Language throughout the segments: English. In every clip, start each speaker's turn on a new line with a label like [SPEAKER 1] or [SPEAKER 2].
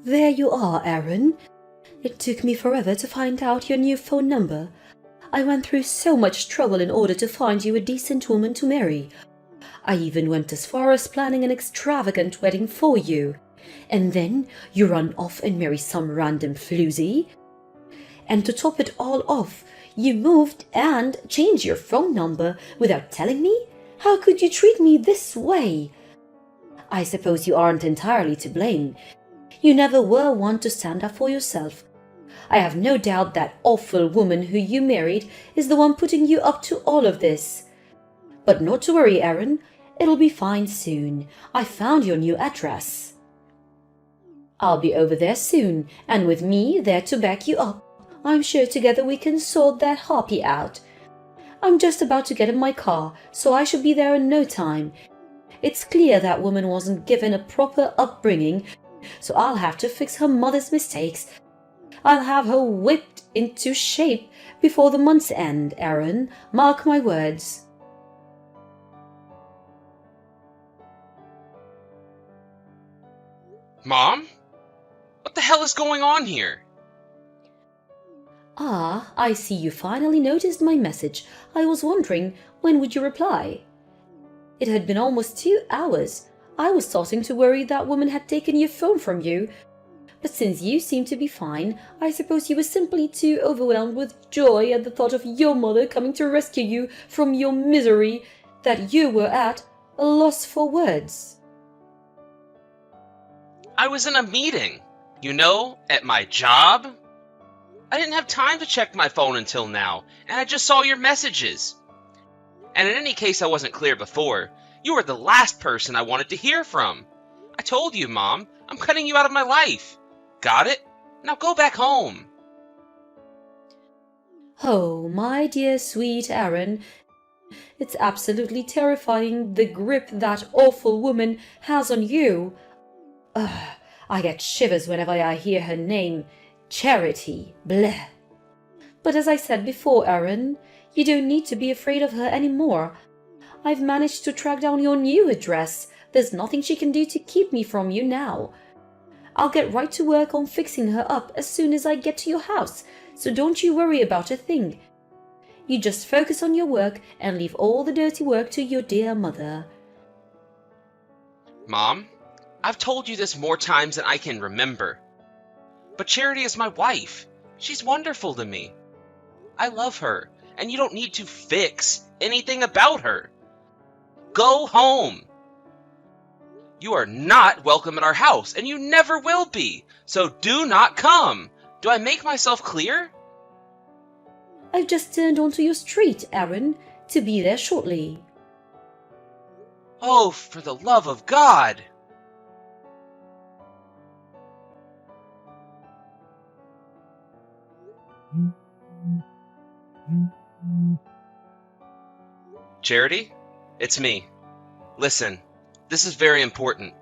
[SPEAKER 1] There you are, Aaron. It took me forever to find out your new phone number. I went through so much trouble in order to find you a decent woman to marry. I even went as far as planning an extravagant wedding for you. And then you run off and marry some random floozy. And to top it all off, you moved and changed your phone number without telling me? How could you treat me this way? I suppose you aren't entirely to blame. You never were one to stand up for yourself. I have no doubt that awful woman who you married is the one putting you up to all of this. But not to worry, Aaron. It'll be fine soon. I found your new address. I'll be over there soon, and with me there to back you up. I'm sure together we can sort that harpy out. I'm just about to get in my car, so I shall be there in no time. It's clear that woman wasn't given a proper upbringing, so I'll have to fix her mother's mistakes. I'll have her whipped into shape before the month's end, Aaron. Mark my words.
[SPEAKER 2] Mom? What the hell is going on here?
[SPEAKER 1] Ah, I see you finally noticed my message. I was wondering, when would you reply? It had been almost 2 hours. I was starting to worry that woman had taken your phone from you. But since you seem to be fine, I suppose you were simply too overwhelmed with joy at the thought of your mother coming to rescue you from your misery that you were at a loss for words.
[SPEAKER 2] I was in a meeting, at my job. I didn't have time to check my phone until now, and I just saw your messages. And in any case I wasn't clear before, you were the last person I wanted to hear from. I told you, Mom, I'm cutting you out of my life. Got it? Now go back home.
[SPEAKER 1] Oh, my dear sweet Aaron, it's absolutely terrifying the grip that awful woman has on you. Ugh, I get shivers whenever I hear her name. Charity. Bleh. But as I said before, Aaron, you don't need to be afraid of her anymore. I've managed to track down your new address. There's nothing she can do to keep me from you now. I'll get right to work on fixing her up as soon as I get to your house, so don't you worry about a thing. You just focus on your work and leave all the dirty work to your dear mother.
[SPEAKER 2] Mom, I've told you this more times than I can remember. But Charity is my wife. She's wonderful to me. I love her, and you don't need to fix anything about her. Go home. You are not welcome at our house, and you never will be, so do not come. Do I make myself clear?
[SPEAKER 1] I've just turned onto your street, Aaron, to be there shortly.
[SPEAKER 2] Oh, for the love of God! Charity, it's me. Listen, this is very important.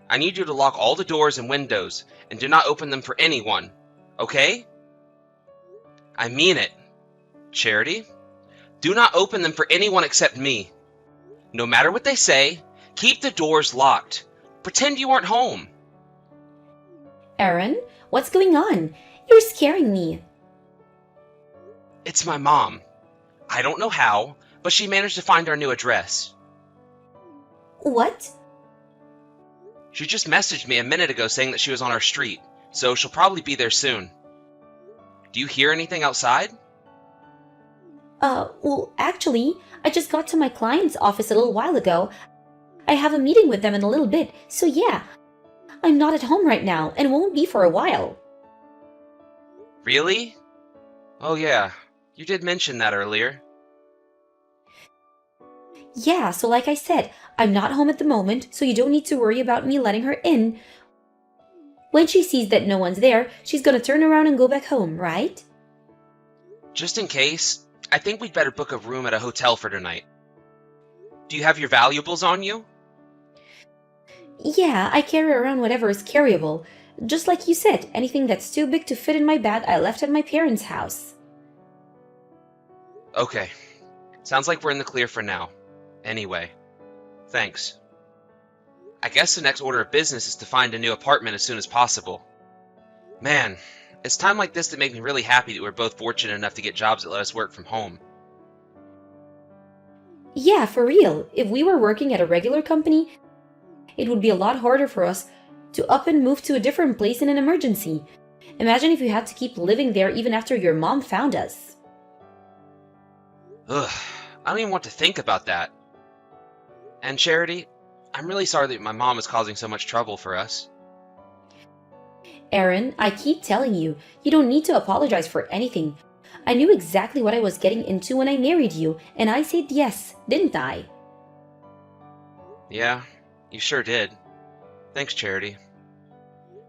[SPEAKER 2] I need you to lock all the doors and windows and do not open them for anyone, okay? I mean it. Charity, do not open them for anyone except me. No matter what they say, keep the doors locked. Pretend you aren't home.
[SPEAKER 1] Aaron, what's going on? You're scaring me.
[SPEAKER 2] It's my mom. I don't know how, but she managed to find our new address.
[SPEAKER 1] What?
[SPEAKER 2] She just messaged me a minute ago saying that she was on our street, so she'll probably be there soon. Do you hear anything outside?
[SPEAKER 1] Well, actually, I just got to my client's office a little while ago. I have a meeting with them in a little bit, so yeah. I'm not at home right now, and won't be for a while.
[SPEAKER 2] Really? Oh yeah, you did mention that earlier.
[SPEAKER 1] Yeah, so like I said, I'm not home at the moment, so you don't need to worry about me letting her in. When she sees that no one's there, she's gonna turn around and go back home, right?
[SPEAKER 2] Just in case, I think we'd better book a room at a hotel for tonight. Do you have your valuables on you?
[SPEAKER 1] Yeah, I carry around whatever is carryable. Just like you said, anything that's too big to fit in my bag I left at my parents' house.
[SPEAKER 2] Okay. Sounds like we're in the clear for now. Anyway, thanks. I guess the next order of business is to find a new apartment as soon as possible. Man, it's time like this that make me really happy that we're both fortunate enough to get jobs that let us work from home.
[SPEAKER 1] Yeah, for real. If we were working at a regular company, it would be a lot harder for us to up and move to a different place in an emergency. Imagine if you had to keep living there even after your mom found us.
[SPEAKER 2] Ugh, I don't even want to think about that. And Charity, I'm really sorry that my mom is causing so much trouble for us.
[SPEAKER 1] Aaron, I keep telling you, you don't need to apologize for anything. I knew exactly what I was getting into when I married you, and I said yes, didn't I?
[SPEAKER 2] Yeah, you sure did. Thanks, Charity.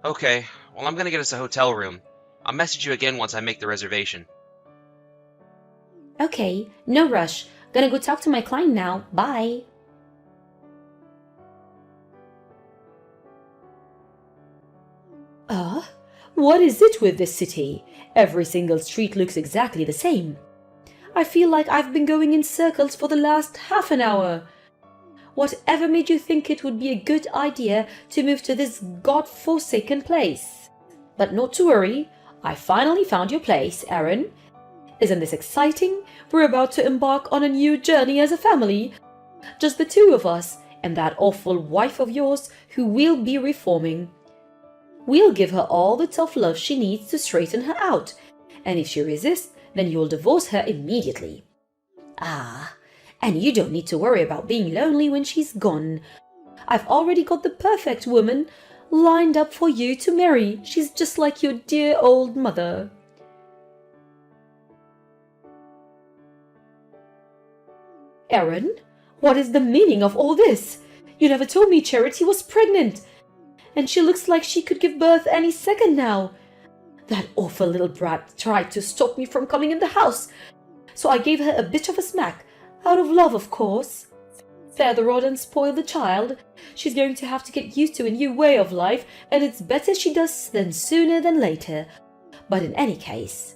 [SPEAKER 2] Okay, well, I'm gonna get us a hotel room. I'll message you again once I make the reservation.
[SPEAKER 1] Okay, no rush. Gonna go talk to my client now. Bye. What is it with this city? Every single street looks exactly the same. I feel like I've been going in circles for the last half an hour. Whatever made you think it would be a good idea to move to this god-forsaken place? But not to worry, I finally found your place, Aaron. Isn't this exciting? We're about to embark on a new journey as a family. Just the two of us and that awful wife of yours who we'll be reforming. We'll give her all the tough love she needs to straighten her out, and if she resists, then you'll divorce her immediately. Ah, and you don't need to worry about being lonely when she's gone. I've already got the perfect woman lined up for you to marry. She's just like your dear old mother. Aaron, what is the meaning of all this? You never told me Charity was pregnant. And she looks like she could give birth any second now. That awful little brat tried to stop me from coming in the house, so I gave her a bit of a smack, out of love, of course. Spare the rod and spoil the child. She's going to have to get used to a new way of life, and it's better she does than sooner than later. But in any case,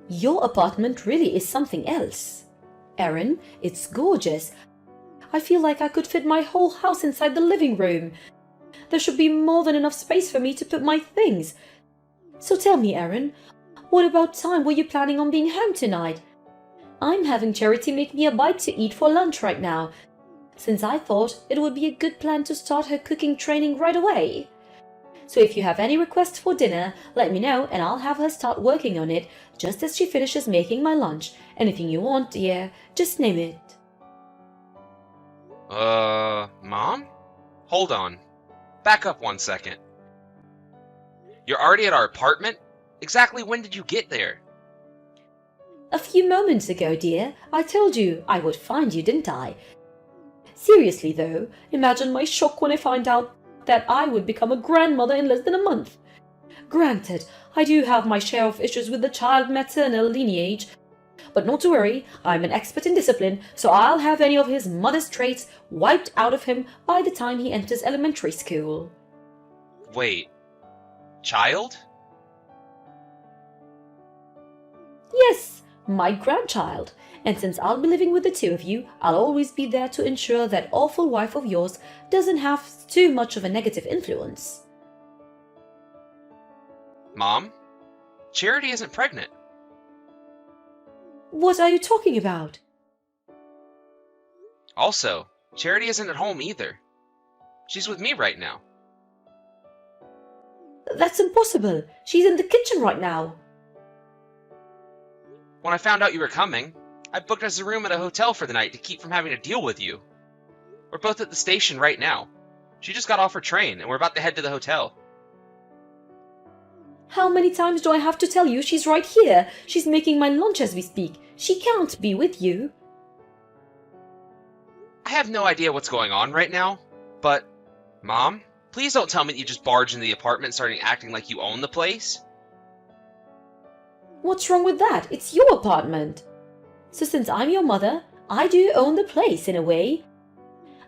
[SPEAKER 1] your apartment really is something else. Aaron, it's gorgeous. I feel like I could fit my whole house inside the living room. There should be more than enough space for me to put my things. So tell me, Aaron, what about time were you planning on being home tonight? I'm having Charity make me a bite to eat for lunch right now, since I thought it would be a good plan to start her cooking training right away. So if you have any requests for dinner, let me know and I'll have her start working on it just as she finishes making my lunch. Anything you want, dear, just name it.
[SPEAKER 2] Mom? Hold on. Back up 1 second. You're already at our apartment? Exactly when did you get there?
[SPEAKER 1] A few moments ago, dear. I told you I would find you, didn't I? Seriously, though, imagine my shock when I found out that I would become a grandmother in less than a month. Granted, I do have my share of issues with the child maternal lineage, but not to worry, I'm an expert in discipline, so I'll have any of his mother's traits wiped out of him by the time he enters elementary school.
[SPEAKER 2] Wait. Child?
[SPEAKER 1] Yes, my grandchild. And since I'll be living with the two of you, I'll always be there to ensure that awful wife of yours doesn't have too much of a negative influence.
[SPEAKER 2] Mom? Charity isn't pregnant.
[SPEAKER 1] What are you talking about?
[SPEAKER 2] Also, Charity isn't at home either. She's with me right now.
[SPEAKER 1] That's impossible. She's in the kitchen right now.
[SPEAKER 2] When I found out you were coming, I booked us a room at a hotel for the night to keep from having to deal with you. We're both at the station right now. She just got off her train, and we're about to head to the hotel.
[SPEAKER 1] How many times do I have to tell you she's right here? She's making my lunch as we speak. She can't be with you.
[SPEAKER 2] I have no idea what's going on right now, but... Mom, please don't tell me that you just barged into the apartment starting acting like you own the place.
[SPEAKER 1] What's wrong with that? It's your apartment. So since I'm your mother, I do own the place in a way.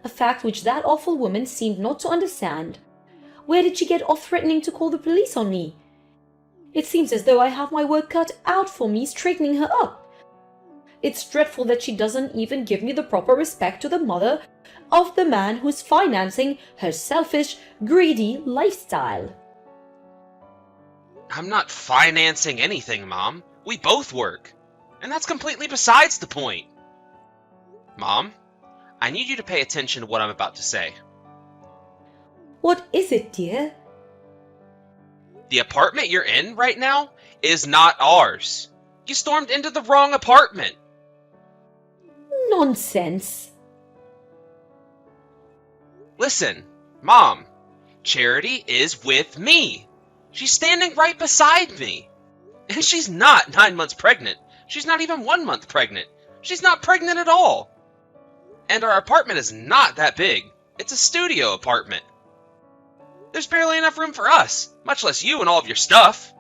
[SPEAKER 1] A fact which that awful woman seemed not to understand. Where did she get off threatening to call the police on me? It seems as though I have my work cut out for me straightening her up. It's dreadful that she doesn't even give me the proper respect to the mother of the man who's financing her selfish, greedy lifestyle.
[SPEAKER 2] I'm not financing anything, Mom. We both work. And that's completely besides the point. Mom, I need you to pay attention to what I'm about to say.
[SPEAKER 1] What is it, dear?
[SPEAKER 2] The apartment you're in right now is not ours. You stormed into the wrong apartment.
[SPEAKER 1] Nonsense.
[SPEAKER 2] Listen, Mom, Charity is with me. She's standing right beside me. And she's not 9 months pregnant. She's not even 1 month pregnant. She's not pregnant at all. And our apartment is not that big. It's a studio apartment. There's barely enough room for us, much less you and all of your stuff.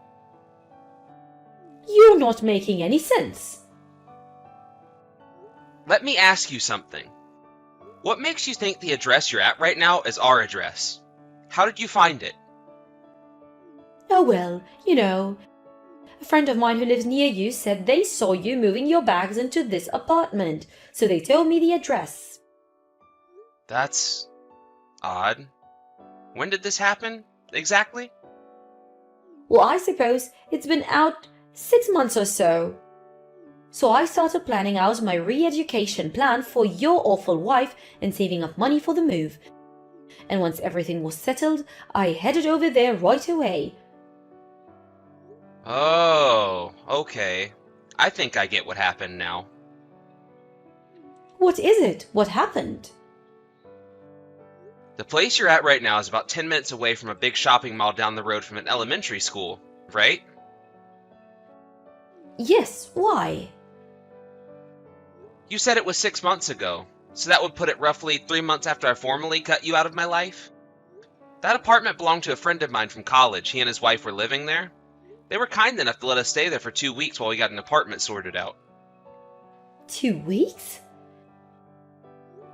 [SPEAKER 1] You're not making any sense.
[SPEAKER 2] Let me ask you something. What makes you think the address you're at right now is our address? How did you find it?
[SPEAKER 1] Oh well, you know, a friend of mine who lives near you said they saw you moving your bags into this apartment, so they told me the address.
[SPEAKER 2] That's odd. When did this happen, exactly?
[SPEAKER 1] Well, I suppose it's been out 6 months or so. So I started planning out my re-education plan for your awful wife and saving up money for the move. And once everything was settled, I headed over there right away.
[SPEAKER 2] Oh, okay. I think I get what happened now.
[SPEAKER 1] What is it? What happened?
[SPEAKER 2] The place you're at right now is about 10 minutes away from a big shopping mall down the road from an elementary school, right?
[SPEAKER 1] Yes, why?
[SPEAKER 2] You said it was 6 months ago, so that would put it roughly 3 months after I formally cut you out of my life. That apartment belonged to a friend of mine from college. He and his wife were living there. They were kind enough to let us stay there for 2 weeks while we got an apartment sorted out.
[SPEAKER 1] 2 weeks?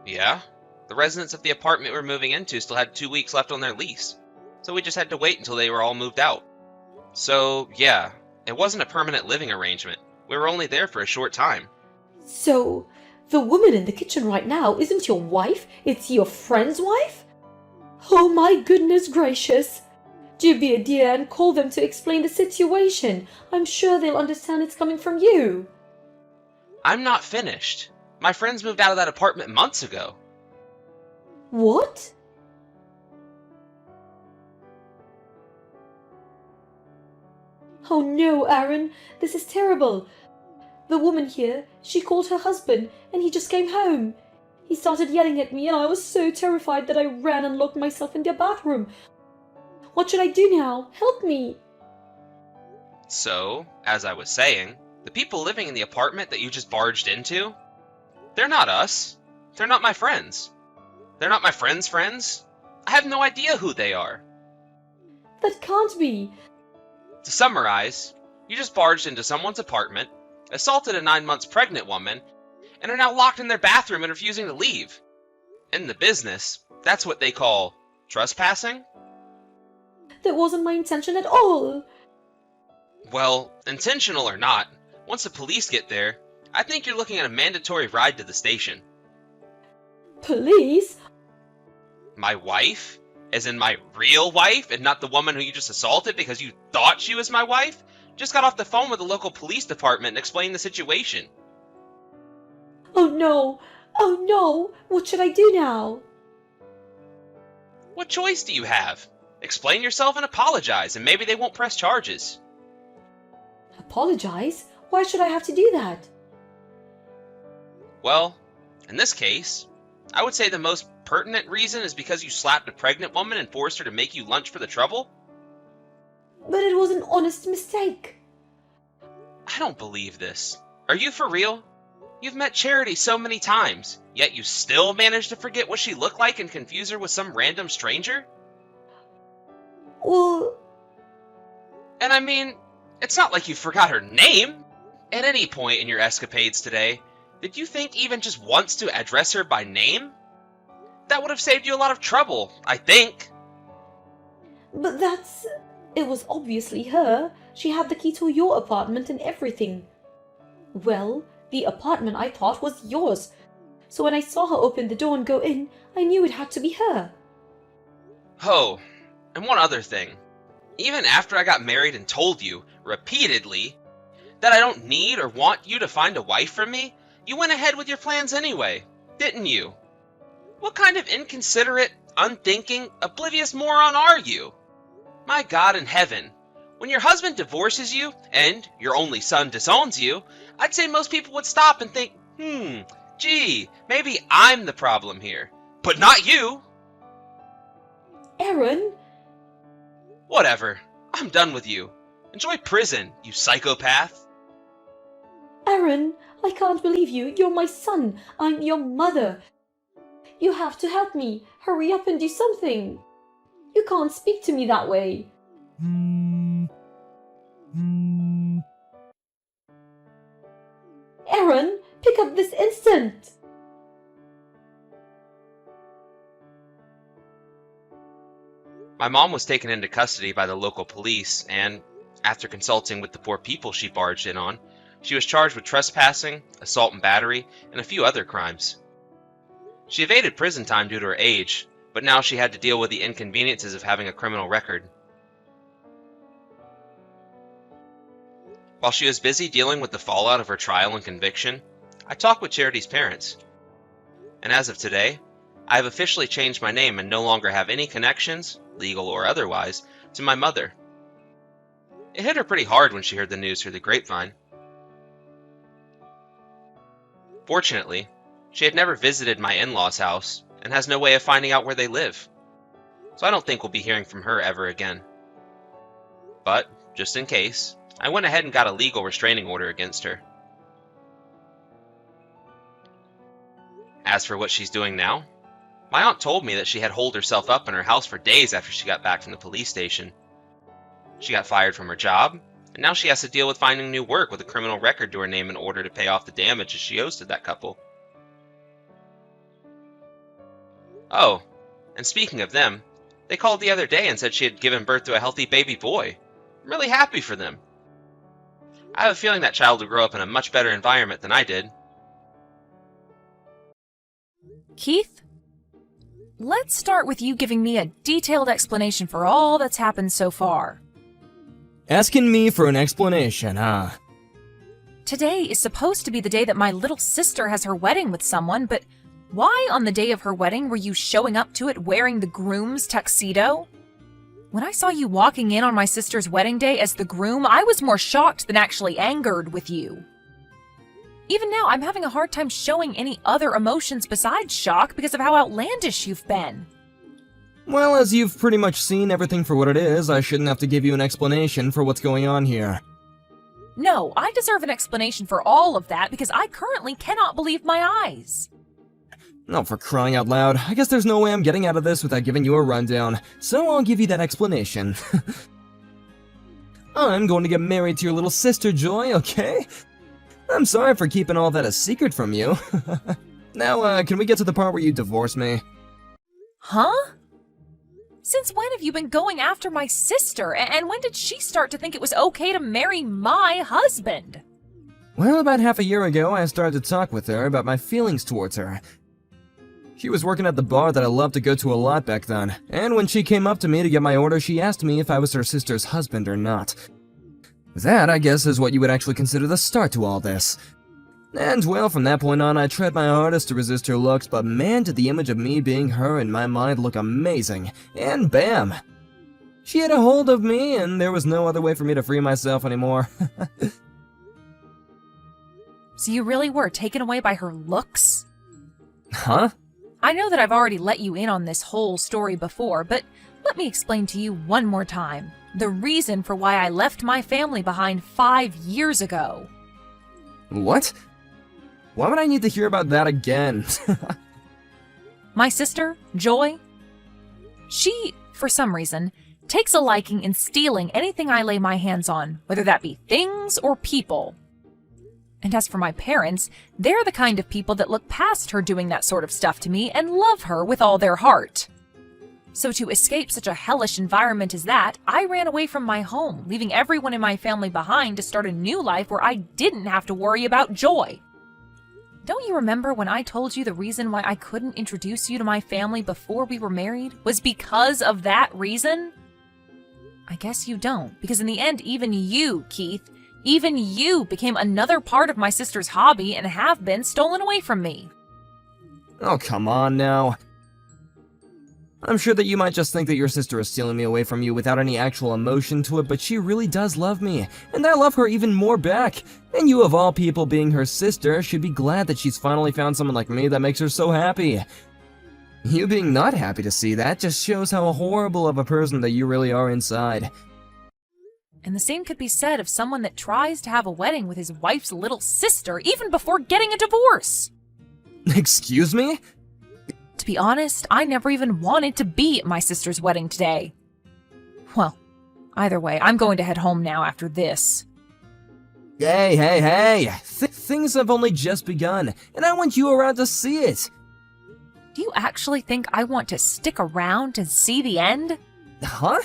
[SPEAKER 2] Yeah. The residents of the apartment we were moving into still had 2 weeks left on their lease, so we just had to wait until they were all moved out. So, yeah, it wasn't a permanent living arrangement. We were only there for a short time.
[SPEAKER 1] So, the woman in the kitchen right now isn't your wife, it's your friend's wife? Oh my goodness gracious! Do be a dear and call them to explain the situation. I'm sure they'll understand it's coming from you.
[SPEAKER 2] I'm not finished. My friends moved out of that apartment months ago.
[SPEAKER 1] What? Oh no, Aaron, this is terrible. The woman here, she called her husband and he just came home. He started yelling at me and I was so terrified that I ran and locked myself in their bathroom. What should I do now? Help me!
[SPEAKER 2] So, as I was saying, the people living in the apartment that you just barged into, they're not us. They're not my friends. They're not my friends' friends. I have no idea who they are.
[SPEAKER 1] That can't be.
[SPEAKER 2] To summarize, you just barged into someone's apartment, assaulted a 9 months pregnant woman, and are now locked in their bathroom and refusing to leave. In the business, that's what they call trespassing.
[SPEAKER 1] That wasn't my intention at all.
[SPEAKER 2] Well, intentional or not, once the police get there, I think you're looking at a mandatory ride to the station.
[SPEAKER 1] Police?
[SPEAKER 2] My wife? As in my real wife, and not the woman who you just assaulted because you thought she was my wife? Just got off the phone with the local police department and explained the situation.
[SPEAKER 1] Oh no! Oh no! What should I do now?
[SPEAKER 2] What choice do you have? Explain yourself and apologize, and maybe they won't press charges.
[SPEAKER 1] Apologize? Why should I have to do that?
[SPEAKER 2] Well, in this case, I would say the most pertinent reason is because you slapped a pregnant woman and forced her to make you lunch for the trouble?
[SPEAKER 1] But it was an honest mistake.
[SPEAKER 2] I don't believe this. Are you for real? You've met Charity so many times, yet you still managed to forget what she looked like and confuse her with some random stranger?
[SPEAKER 1] Well...
[SPEAKER 2] And I mean, it's not like you forgot her name. At any point in your escapades today, did you think even just once to address her by name? That would have saved you a lot of trouble, I think.
[SPEAKER 1] But that's... It was obviously her. She had the key to your apartment and everything. Well, The apartment I thought was yours. So when I saw her open the door and go in, I knew it had to be her.
[SPEAKER 2] Oh, and one other thing. Even after I got married and told you, repeatedly, that I don't need or want you to find a wife for me, you went ahead with your plans anyway, didn't you? What kind of inconsiderate, unthinking, oblivious moron are you? My God in heaven, when your husband divorces you, and your only son disowns you, I'd say most people would stop and think, gee, maybe I'm the problem here. But not you!
[SPEAKER 1] Aaron!
[SPEAKER 2] Whatever. I'm done with you. Enjoy prison, you psychopath.
[SPEAKER 1] Aaron, I can't believe you. You're my son. I'm your mother. You have to help me. Hurry up and do something. You can't speak to me that way. Aaron, pick up this instant.
[SPEAKER 2] My mom was taken into custody by the local police, and, after consulting with the poor people she barged in on, she was charged with trespassing, assault and battery, and a few other crimes. She evaded prison time due to her age, but now she had to deal with the inconveniences of having a criminal record. While she was busy dealing with the fallout of her trial and conviction, I talked with Charity's parents. And as of today, I have officially changed my name and no longer have any connections, legal or otherwise, to my mother. It hit her pretty hard when she heard the news through the grapevine. Fortunately, she had never visited my in-laws' house and has no way of finding out where they live, so I don't think we'll be hearing from her ever again. But, just in case, I went ahead and got a legal restraining order against her. As for what she's doing now, my aunt told me that she had holed herself up in her house for days after she got back from the police station. She got fired from her job, and now she has to deal with finding new work with a criminal record to her name in order to pay off the damages she owes to that couple. Oh, and speaking of them, they called the other day and said she had given birth to a healthy baby boy. I'm really happy for them. I have a feeling that child will grow up in a much better environment than I did.
[SPEAKER 3] Keith? Let's start with you giving me a detailed explanation for all that's happened so far.
[SPEAKER 4] Asking me for an explanation, huh?
[SPEAKER 3] Today is supposed to be the day that my little sister has her wedding with someone, but why on the day of her wedding were you showing up to it wearing the groom's tuxedo? When I saw you walking in on my sister's wedding day as the groom, I was more shocked than actually angered with you. Even now, I'm having a hard time showing any other emotions besides shock because of how outlandish you've been.
[SPEAKER 4] Well, as you've pretty much seen everything for what it is, I shouldn't have to give you an explanation for what's going on here.
[SPEAKER 3] No, I deserve an explanation for all of that because I currently cannot believe my eyes.
[SPEAKER 4] Oh, for crying out loud, I guess there's no way I'm getting out of this without giving you a rundown, so I'll give you that explanation. I'm going to get married to your little sister, Joy, okay? I'm sorry for keeping all that a secret from you. Now, can we get to the part where you divorce me?
[SPEAKER 3] Huh? Since when have you been going after my sister, and when did she start to think it was okay to marry my husband?
[SPEAKER 4] Well, about half a year ago, I started to talk with her about my feelings towards her. She was working at the bar that I loved to go to a lot back then, and when she came up to me to get my order, she asked me if I was her sister's husband or not. That, I guess, is what you would actually consider the start to all this. And, well, from that point on, I tried my hardest to resist her looks, but man, did the image of me being her in my mind look amazing. And bam! She had a hold of me, and there was no other way for me to free myself anymore.
[SPEAKER 3] So you really were taken away by her looks?
[SPEAKER 4] Huh?
[SPEAKER 3] I know that I've already let you in on this whole story before, but let me explain to you one more time the reason for why I left my family behind 5 years ago.
[SPEAKER 4] What? Why would I need to hear about that again?
[SPEAKER 3] My sister, Joy, she, for some reason, takes a liking in stealing anything I lay my hands on, whether that be things or people. And as for my parents, they're the kind of people that look past her doing that sort of stuff to me and love her with all their heart. So to escape such a hellish environment as that, I ran away from my home, leaving everyone in my family behind to start a new life where I didn't have to worry about Joy. Don't you remember when I told you the reason why I couldn't introduce you to my family before we were married was because of that reason? I guess you don't, because in the end, even you, Keith, even you became another part of my sister's hobby and have been stolen away from me.
[SPEAKER 4] Oh, come on now. I'm sure that you might just think that your sister is stealing me away from you without any actual emotion to it, but she really does love me, and I love her even more back. And you, of all people, being her sister, should be glad that she's finally found someone like me that makes her so happy. You being not happy to see that just shows how horrible of a person that you really are inside.
[SPEAKER 3] And the same could be said of someone that tries to have a wedding with his wife's little sister even before getting a divorce.
[SPEAKER 4] Excuse me?
[SPEAKER 3] To be honest, I never even wanted to be at my sister's wedding today. Well, either way, I'm going to head home now after this.
[SPEAKER 4] Hey! Things have only just begun, and I want you around to see it.
[SPEAKER 3] Do you actually think I want to stick around and see the end?
[SPEAKER 4] Huh?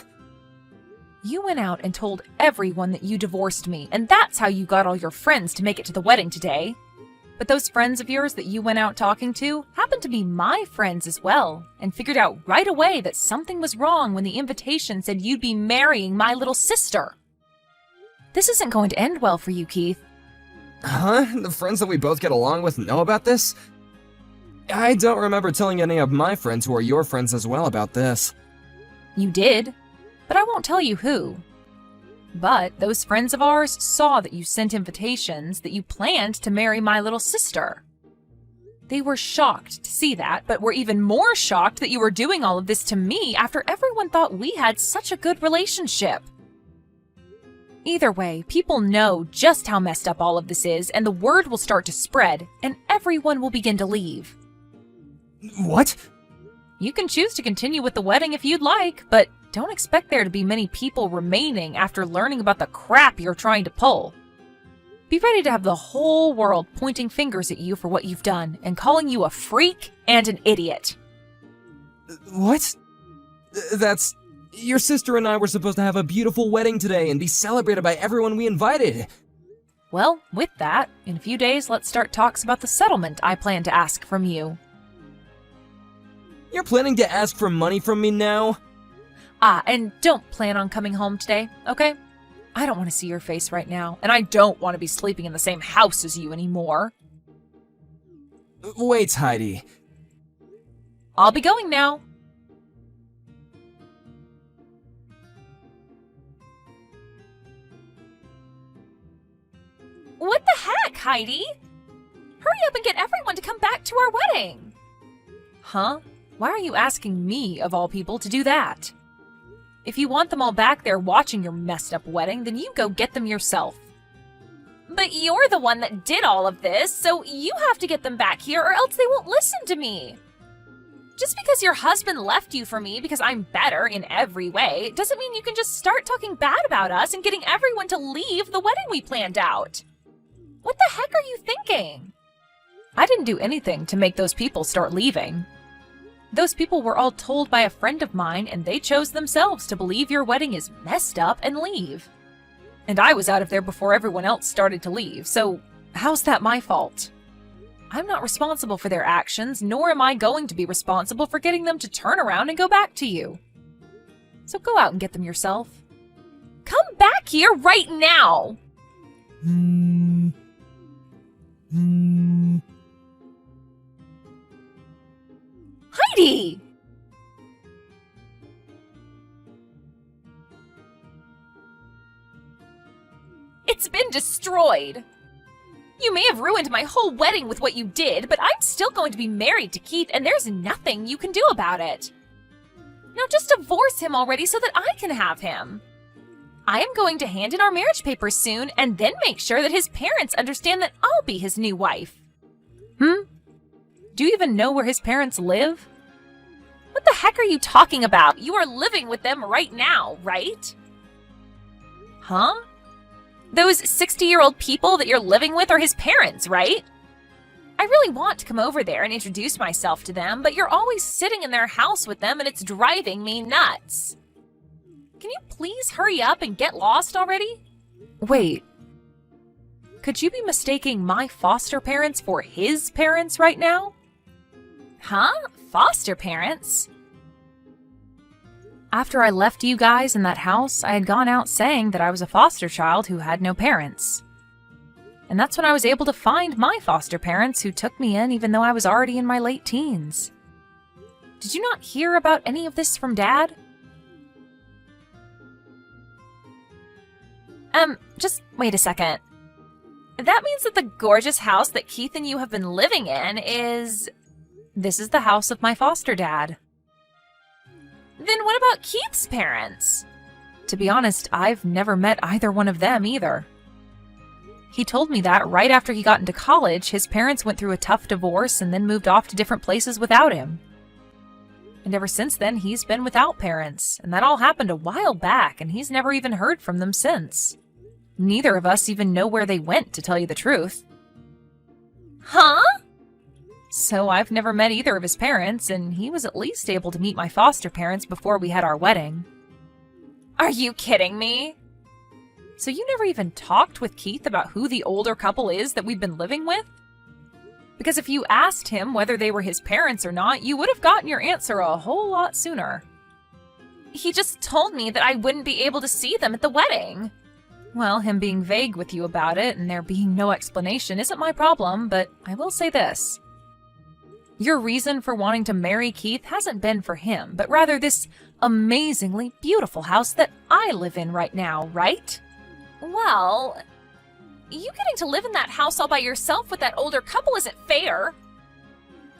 [SPEAKER 3] You went out and told everyone that you divorced me, and that's how you got all your friends to make it to the wedding today. But those friends of yours that you went out talking to happened to be my friends as well, and figured out right away that something was wrong when the invitation said you'd be marrying my little sister. This isn't going to end well for you, Keith.
[SPEAKER 4] Huh? The friends that we both get along with know about this? I don't remember telling any of my friends who are your friends as well about this.
[SPEAKER 3] You did, but I won't tell you who. But those friends of ours saw that you sent invitations that you planned to marry my little sister. They were shocked to see that, but were even more shocked that you were doing all of this to me after everyone thought we had such a good relationship. Either way, people know just how messed up all of this is, and the word will start to spread, and everyone will begin to leave.
[SPEAKER 4] What?
[SPEAKER 3] You can choose to continue with the wedding if you'd like, but don't expect there to be many people remaining after learning about the crap you're trying to pull. Be ready to have the whole world pointing fingers at you for what you've done and calling you a freak and an idiot.
[SPEAKER 4] What? That's... Your sister and I were supposed to have a beautiful wedding today and be celebrated by everyone we invited.
[SPEAKER 3] Well, with that, in a few days let's start talks about the settlement I plan to ask from you.
[SPEAKER 4] You're planning to ask for money from me now?
[SPEAKER 3] And don't plan on coming home today, okay? I don't want to see your face right now, and I don't want to be sleeping in the same house as you anymore.
[SPEAKER 4] Wait, Heidi.
[SPEAKER 3] I'll be going now. What the heck, Heidi? Hurry up and get everyone to come back to our wedding. Huh? Why are you asking me, of all people, to do that? If you want them all back there watching your messed up wedding, then you go get them yourself. But you're the one that did all of this, so you have to get them back here or else they won't listen to me. Just because your husband left you for me because I'm better in every way doesn't mean you can just start talking bad about us and getting everyone to leave the wedding we planned out. What the heck are you thinking? I didn't do anything to make those people start leaving. Those people were all told by a friend of mine, and they chose themselves to believe your wedding is messed up and leave. And I was out of there before everyone else started to leave, so how's that my fault? I'm not responsible for their actions, nor am I going to be responsible for getting them to turn around and go back to you. So go out and get them yourself. Come back here right now! Heidi! It's been destroyed. You may have ruined my whole wedding with what you did, but I'm still going to be married to Keith, and there's nothing you can do about it. Now just divorce him already so that I can have him. I am going to hand in our marriage papers soon, and then make sure that his parents understand that I'll be his new wife. Do you even know where his parents live? What the heck are you talking about? You are living with them right now, right? Huh? Those 60-year-old people that you're living with are his parents, right? I really want to come over there and introduce myself to them, but you're always sitting in their house with them and it's driving me nuts. Can you please hurry up and get lost already? Wait. Could you be mistaking my foster parents for his parents right now? Huh? Foster parents? After I left you guys in that house, I had gone out saying that I was a foster child who had no parents. And that's when I was able to find my foster parents who took me in even though I was already in my late teens. Did you not hear about any of this from Dad? Just wait a second. That means that the gorgeous house that Keith and you have been living in is... This is the house of my foster dad. Then what about Keith's parents? To be honest, I've never met either one of them either. He told me that right after he got into college, his parents went through a tough divorce and then moved off to different places without him. And ever since then, he's been without parents, and that all happened a while back, and he's never even heard from them since. Neither of us even know where they went, to tell you the truth. Huh? So I've never met either of his parents, and he was at least able to meet my foster parents before we had our wedding. Are you kidding me? So you never even talked with Keith about who the older couple is that we've been living with? Because if you asked him whether they were his parents or not, you would have gotten your answer a whole lot sooner. He just told me that I wouldn't be able to see them at the wedding. Well, him being vague with you about it and there being no explanation isn't my problem, but I will say this. Your reason for wanting to marry Keith hasn't been for him, but rather this amazingly beautiful house that I live in right now, right? Well, you getting to live in that house all by yourself with that older couple isn't fair.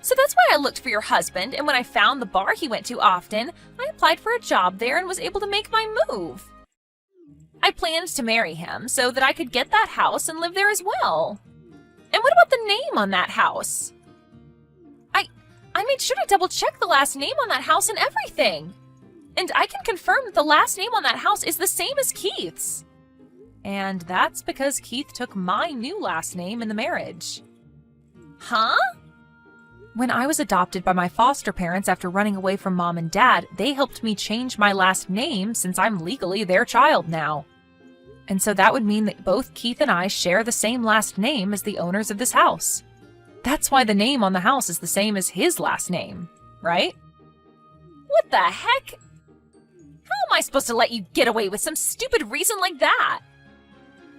[SPEAKER 3] So that's why I looked for your husband, and when I found the bar he went to often, I applied for a job there and was able to make my move. I planned to marry him so that I could get that house and live there as well. And what about the name on that house? I made sure to double-check the last name on that house and everything. And I can confirm that the last name on that house is the same as Keith's. And that's because Keith took my new last name in the marriage. Huh? When I was adopted by my foster parents after running away from Mom and Dad, they helped me change my last name since I'm legally their child now. And so that would mean that both Keith and I share the same last name as the owners of this house. That's why the name on the house is the same as his last name, right? What the heck? How am I supposed to let you get away with some stupid reason like that?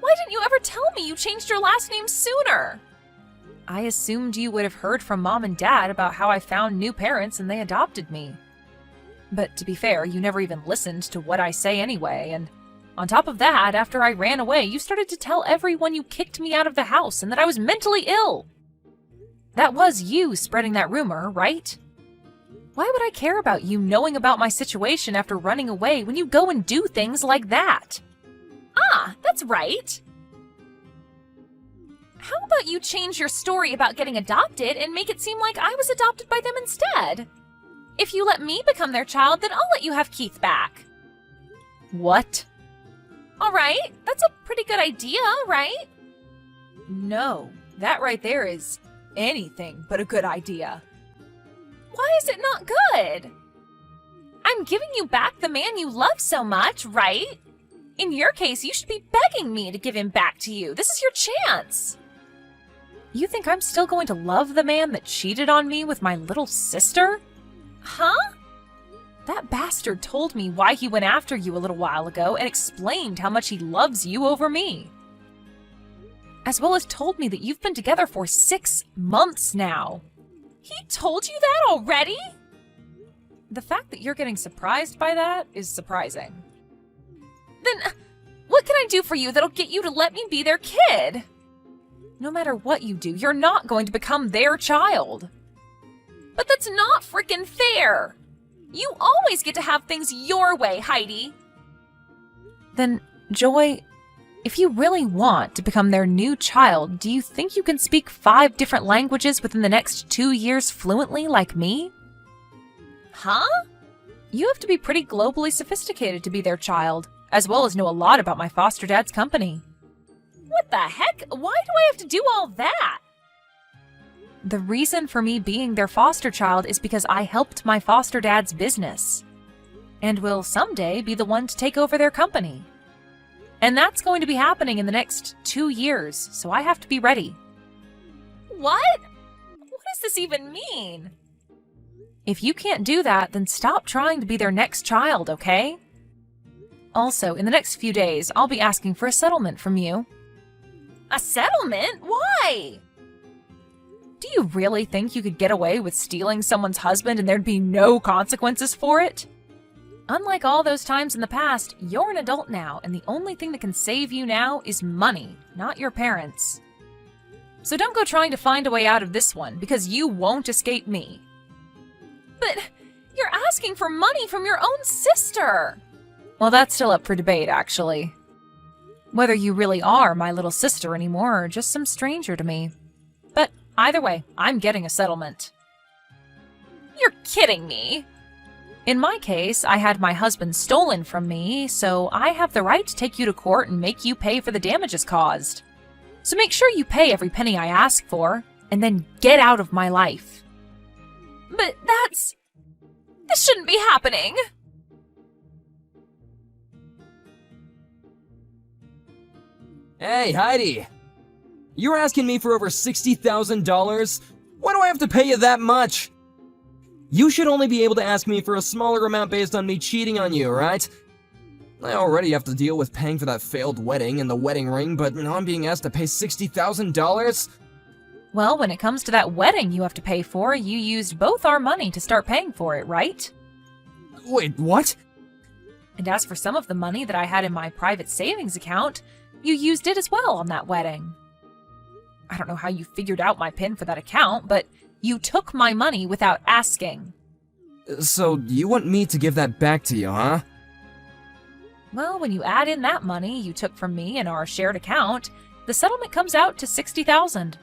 [SPEAKER 3] Why didn't you ever tell me you changed your last name sooner? I assumed you would have heard from Mom and Dad about how I found new parents and they adopted me. But to be fair, you never even listened to what I say anyway, and on top of that, after I ran away, you started to tell everyone you kicked me out of the house and that I was mentally ill. That was you spreading that rumor, right? Why would I care about you knowing about my situation after running away when you go and do things like that? Ah, that's right. How about you change your story about getting adopted and make it seem like I was adopted by them instead? If you let me become their child, then I'll let you have Keith back. What? All right, that's a pretty good idea, right? No, that right there is anything but a good idea. Why is it not good? I'm giving you back the man you love so much, right? In your case, you should be begging me to give him back to you. This is your chance. You think I'm still going to love the man that cheated on me with my little sister? Huh? That bastard told me why he went after you a little while ago and explained how much he loves you over me. As well as told me that you've been together for 6 months now. He told you that already? The fact that you're getting surprised by that is surprising. Then, what can I do for you that'll get you to let me be their kid? No matter what you do, you're not going to become their child. But that's not frickin' fair. You always get to have things your way, Heidi. Then, Joy, if you really want to become their new child, do you think you can speak 5 different languages within the next 2 years fluently like me? Huh? You have to be pretty globally sophisticated to be their child, as well as know a lot about my foster dad's company. What the heck? Why do I have to do all that? The reason for me being their foster child is because I helped my foster dad's business, and will someday be the one to take over their company. And that's going to be happening in the next 2 years, so I have to be ready. What? What does this even mean? If you can't do that, then stop trying to be their next child, okay? Also, in the next few days, I'll be asking for a settlement from you. A settlement? Why? Do you really think you could get away with stealing someone's husband and there'd be no consequences for it? Unlike all those times in the past, you're an adult now, and the only thing that can save you now is money, not your parents. So don't go trying to find a way out of this one, because you won't escape me. But you're asking for money from your own sister! Well, that's still up for debate, actually. Whether you really are my little sister anymore or just some stranger to me. But either way, I'm getting a settlement. You're kidding me! In my case, I had my husband stolen from me, so I have the right to take you to court and make you pay for the damages caused. So make sure you pay every penny I ask for, and then get out of my life. But this shouldn't be happening!
[SPEAKER 4] Hey, Heidi! You're asking me for over $60,000? Why do I have to pay you that much? You should only be able to ask me for a smaller amount based on me cheating on you, right? I already have to deal with paying for that failed wedding and the wedding ring, but now I'm being asked to pay $60,000?
[SPEAKER 3] Well, when it comes to that wedding you have to pay for, you used both our money to start paying for it, right?
[SPEAKER 4] Wait, what?
[SPEAKER 3] And as for some of the money that I had in my private savings account, you used it as well on that wedding. I don't know how you figured out my PIN for that account, but you took my money without asking.
[SPEAKER 4] So, you want me to give that back to you, huh?
[SPEAKER 3] Well, when you add in that money you took from me in our shared account, the settlement comes out to $60,000.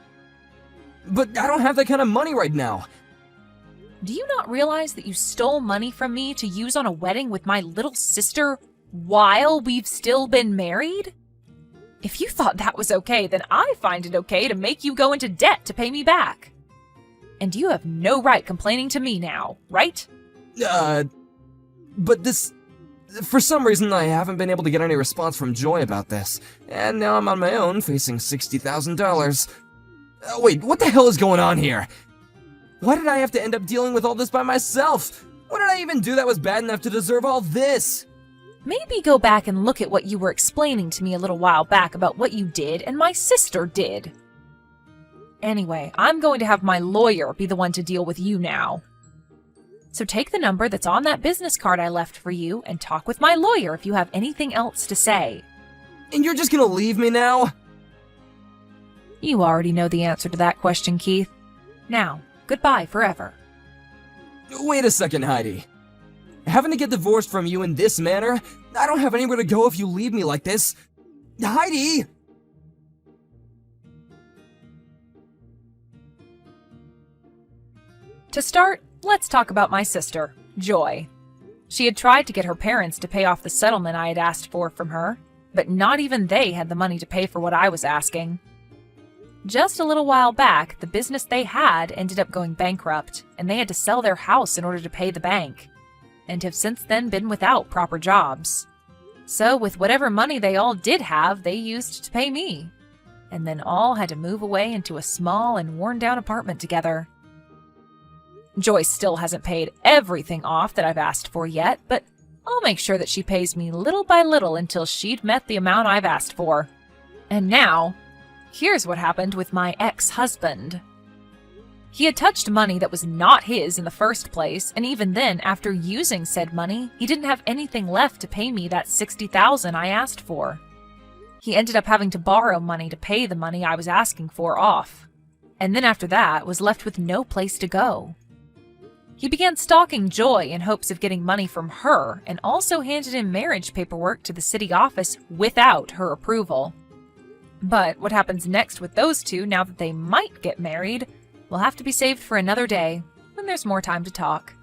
[SPEAKER 4] But I don't have that kind of money right now.
[SPEAKER 3] Do you not realize that you stole money from me to use on a wedding with my little sister while we've still been married? If you thought that was okay, then I find it okay to make you go into debt to pay me back. And you have no right complaining to me now, right?
[SPEAKER 4] But this... For some reason, I haven't been able to get any response from Joy about this, and now I'm on my own, facing $60,000. Wait, what the hell is going on here? Why did I have to end up dealing with all this by myself? What did I even do that was bad enough to deserve all this?
[SPEAKER 3] Maybe go back and look at what you were explaining to me a little while back about what you did and my sister did. Anyway, I'm going to have my lawyer be the one to deal with you now. So take the number that's on that business card I left for you and talk with my lawyer if you have anything else to say.
[SPEAKER 4] And you're just gonna leave me now?
[SPEAKER 3] You already know the answer to that question, Keith. Now, goodbye forever.
[SPEAKER 4] Wait a second, Heidi. Having to get divorced from you in this manner? I don't have anywhere to go if you leave me like this. Heidi!
[SPEAKER 3] To start, let's talk about my sister, Joy. She had tried to get her parents to pay off the settlement I had asked for from her, but not even they had the money to pay for what I was asking. Just a little while back, the business they had ended up going bankrupt, and they had to sell their house in order to pay the bank, and have since then been without proper jobs. So with whatever money they all did have, they used to pay me, and then all had to move away into a small and worn-down apartment together. Joy still hasn't paid everything off that I've asked for yet, but I'll make sure that she pays me little by little until she'd met the amount I've asked for. And now, here's what happened with my ex-husband. He had touched money that was not his in the first place, and even then, after using said money, he didn't have anything left to pay me that $60,000 I asked for. He ended up having to borrow money to pay the money I was asking for off, and then after that was left with no place to go. He began stalking Joy in hopes of getting money from her, and also handed in marriage paperwork to the city office without her approval. But what happens next with those two now that they might get married will have to be saved for another day, when there's more time to talk.